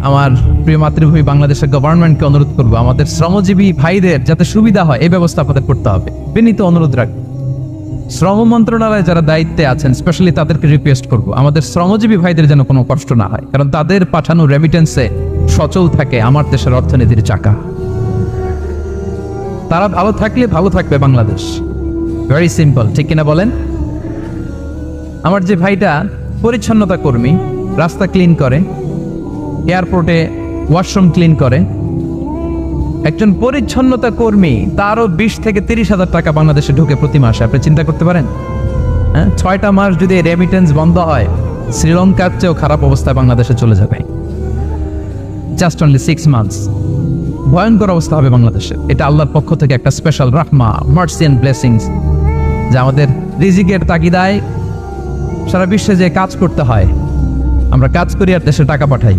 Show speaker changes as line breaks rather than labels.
আমার প্রিয় মাতৃভূমি বাংলাদেশের গভর্নমেন্টকে অনুরোধ করবো, আমাদের শ্রমজীবী ভাইদের যাতে সুবিধা হয় এই ব্যবস্থা আপনাদের করতে হবে। বিনীত অনুরোধ রাখবো, শ্রম মন্ত্রণালয়ে যারা দায়িত্বে আছেন স্পেশালি তাদেরকে রিকোয়েস্ট করব, আমাদের শ্রমজীবী ভাইদের যেন কোনো কষ্ট না হয়, কারণ তাদের পাঠানো রেমিটেন্সে সচল থাকে আমার দেশের অর্থনীতির চাকা। তারা ভালো থাকলে ভালো থাকবে বাংলাদেশ। ভেরি সিম্পল, ঠিক কিনা বলেন? আমার যে ভাইটা পরিচ্ছন্নতা কর্মী, রাস্তা ক্লিন করে, এয়ারপোর্টে ওয়াশরুম ক্লিন করে, একজন পরিচ্ছন্নতা কর্মী, তারও 20 থেকে 30 হাজার টাকা বাংলাদেশে ঢুকে প্রতি মাসে। আপনি চিন্তা করতে পারেন? হ্যাঁ, 6টা মাস যদি রেমিটেন্স বন্ধ হয়, শ্রীলঙ্কার চেয়েও খারাপ অবস্থায় বাংলাদেশে চলে যাবে। জাস্ট অনলি 6 মান্থস, ভয়ঙ্কর অবস্থা হবে বাংলাদেশে। এটা আল্লাহর পক্ষ থেকে একটা স্পেশাল রাহমা, মার্সি এন্ড ব্লেসিংস, যে আমাদের রিজিকের তাগিদায় সারা বিশ্বে যে কাজ করতে হয়, আমরা কাজ করি আর দেশে টাকা পাঠাই।